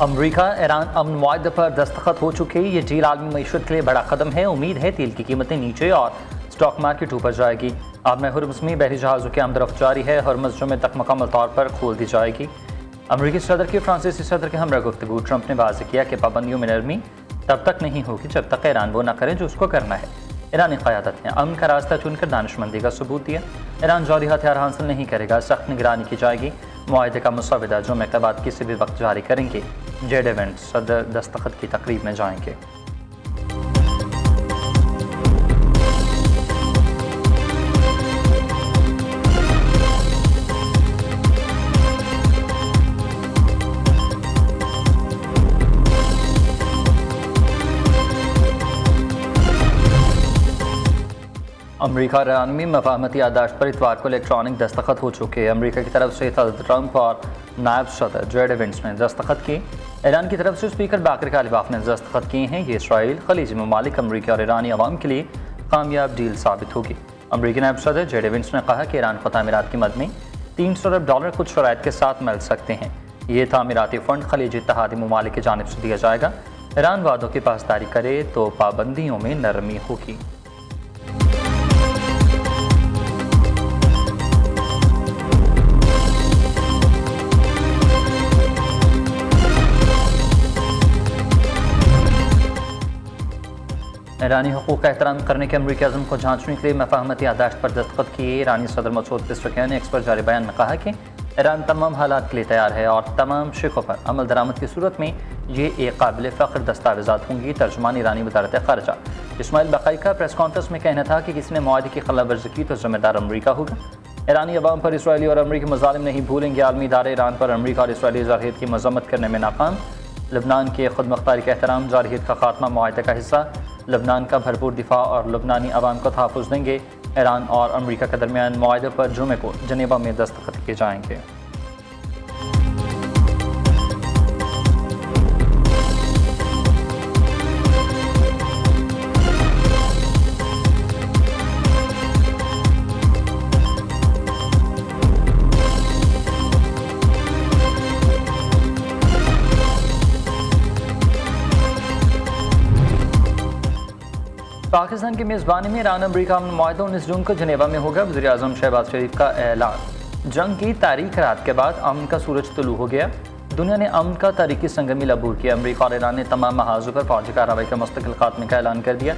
अमरीका Iran अमन मुआहदे पर दस्तखत हो चुके। ये डील आलमी मईशत के लिए बड़ा कदम है। उम्मीद है तेल की कीमतें नीचे और स्टॉक मार्केट ऊपर जाएगी। आब में हुर्मुज़ में बहरी जहाज़ों की आमदरफ्त जारी है। हुर्मुज़ जुमे तक मुकम्मल तौर पर खोल दी जाएगी। अमरीकी सदर की फ्रांसीसी सदर के हमरा गुफ्तगू। ट्रंप ने वाज़ेह किया कि पाबंदियों में नरमी तब तक नहीं होगी जब तक ईरान वो न करे जो उसको करना है। ईरानी क़यादत ने अमन का रास्ता चुनकर दानिशमंदी का सबूत दिया। ईरान जौहरी हथियार हासिल नहीं करेगा, सख्त निगरानी की जाएगी। मुआहदे का मुसवदा जुमे के बाद किसी भी वक्त जारी करेंगे। जेड वेंस सदर दस्तखत की तकरीब में जाएंगे। अमरीका और ईरान में मफाहमती याददाश्त पर इतवार को इलेक्ट्रॉनिक दस्तखत हो चुके हैं। अमरीका की तरफ से सदर ट्रंप और नायब सदर जेड वेंस ने दस्तखत किए। ईरान की तरफ से स्पीकर बाकर कालिबाफ ने दस्तखत किए हैं। ये इसराइल, खलीजी ममालिक, अमरीका और ईरानी अवाम के लिए कामयाब डील साबित होगी। अमरीकी नायब सदर जेड वेंस ने कहा कि ईरान को तामीरात की मद में $300 अरब कुछ शराइत के साथ मिल सकते हैं। ये तामीराती फ़ंड खलीजी इत्तेहादी ममालिक की जानिब से दिया जाएगा। ईरान वादों की पासदारी करे तो पाबंदियों में नरमी होगी। ईरानी हुकूक़ का एहतराम करने के अमरीकी अज़्म को जांचने के लिए मफाहमती याददाश्त पर दस्तखत किए। ईरानी सदर मसूद पेज़ेश्कियान ने एक्स पर जारी बयान में कहा कि ईरान तमाम हालात के लिए तैयार है और तमाम शिकों पर अमल दरामद की सूरत में ये एक काबिल फ़ख्र दस्तावेज़ात होंगी। तर्जुमान ईरानी वज़ारत ख़ारजा इस्माइल बक़ाई का प्रेस कॉन्फ्रेंस में कहना था कि किसी ने मुआहदे की खिलाफवर्जी की तो ज़िम्मेदार अमरीका होगा। ईरानी अवाम पर इसराइली और अमरीकी मज़ालिम नहीं भूलेंगे। आलमी इदारे ईरान पर अमरीका और इसराइली ज़ारहियत की मज़म्मत करने में नाकाम। लबनान के खुद मुख्तारी का एहतराम, ज़ारहियत का खात्मा मुआहदे का हिस्सा। लबनान का भरपूर दिफा और लबनानी अवाम को तहफ़्फ़ुज़ देंगे। ईरान और अमरीका के दरमियान मुआहदे पर जुमे को जनेवा में दस्तखत किए जाएंगे। पाकिस्तान की मेज़बानी में ईरान अमरीका अमन मुआहदा 19 जून को जनेवा में होगा। वज़ीर आज़म शहबाज शरीफ का ऐलान। जंग की तारीख रात के बाद अमन का सूरज तुलू हो गया। दुनिया ने अमन का तारीखी संगमिल अबूर किया। अमरीका और ईरान ने तमाम महाज़ों पर फौजी कार्रवाई के मुस्तकिल खात्मे का ऐलान कर दिया।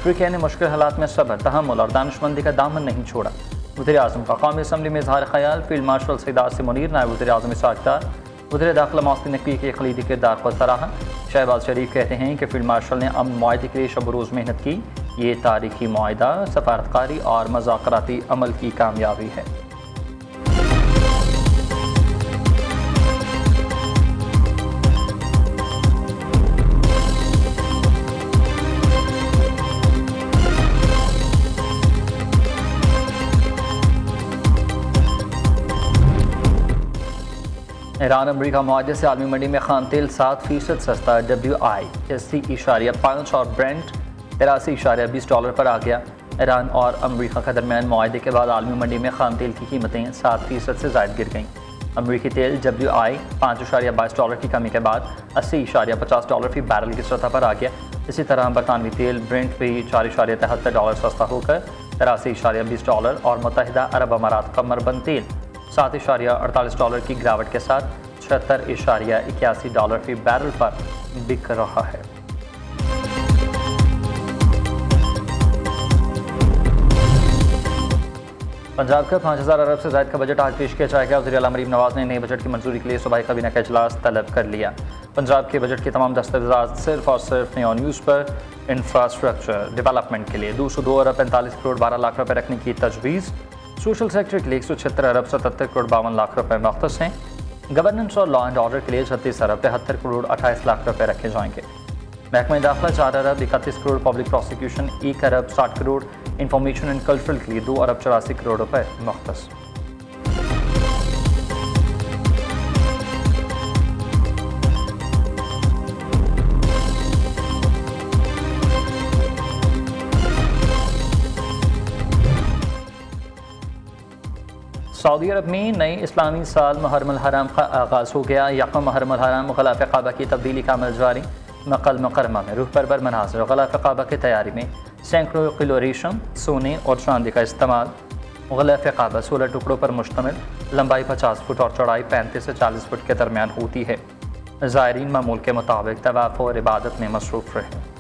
तुर्की ने मुश्किल हालात में सब्र, तहम्मुल और दानिशमंदी का दामन नहीं छोड़ा। वज़ीर आज़म का कौमी असम्बली में इज़हार ख़याल। फील्ड मार्शल सईद आसिम मुनीर, नायब वज़ीर आज़म इसहाक़ डार, वज़ीर दाखिला मोहसिन नकवी के खलीदी किरदार को सराहा। शहबाज शरीफ कहते हैं कि फील्ड मार्शल ने अमन मुआहदे के लिए शब रोज़ मेहनत की। ये तारीखी मुआहदा सफारतकारी और मज़ाकराती अमल की कामयाबी है। ईरान अमरीका मुआहदे से आलमी मंडी में खान तेल 7% सस्ता। WI $80.5 और ब्रेंट $83.20 पर आ गया। ईरान और अमरीका के दरमियान मुआहदे के बाद आलमी मंडी में खान तेल की कीमतें 7% से ज़ायद गिर गईं। अमरीकी तेल WI $5.22 की कमी के बाद $80.50 फी बैरल की सतह पर आ गया। इसी तरह बरतानवी तेल ब्रेंट भी $4.73 सस्ता होकर $83.20 और मुत्तहिदा अरब अमारात का मरबन तेल $7.48 की गिरावट के साथ $76.81 फी बैरल पर बिक रहा है। पंजाब का 5000 अरब से ज़ायद का बजट आज पेश किया जाएगा। वज़ीर आला मरीम नवाज़ ने नए बजट की मंजूरी के लिए सूबाई काबीना का इजलास तलब कर लिया। पंजाब के बजट के तमाम दस्तावेज़ात सिर्फ और सिर्फ न्यू न्यूज़ पर इंफ्रास्ट्रक्चर डेवलपमेंट के लिए 202 अरब 45 करोड़ 12 लाख रुपये रखने की तजवीज़। सोशल सेक्टर के लिए 176 अरब 77 करोड़ 52 लाख रुपये मख्तस हैं। गवर्नेंस और लॉ एंड ऑर्डर के लिए 36 अरब 73 करोड़ 28 लाख रुपये रखे जाएंगे। महकमा दाखिला 4 अरब 31 crore, public prosecution 1 Arab 60 crore, information and cultural के लिए 2 अरब 84 करोड़ रुपये मख्तस। सऊदी अरब में नए इस्लामी साल मुहर्रम हराम का आगाज़ हो गया। यकम मुहर्रम हराम ग़िलाफ़ काबा की तब्दीली का अमल जारी। मक्का मुकर्रमा में रूह परवर मनाज़िर ग़िलाफ़ काबा की तैयारी में सैकड़ों किलो रेशम, सोने और चांदी का इस्तेमाल। ग़िलाफ़ काबा 16 टुकड़ों पर मुश्तमिल, लंबाई 50 फुट और चौड़ाई 35 से 40 फुट के दरमियान होती है। ज़ायरीन मामूल के मुताबिक तवाफ़ और इबादत में मसरूफ़ रहे।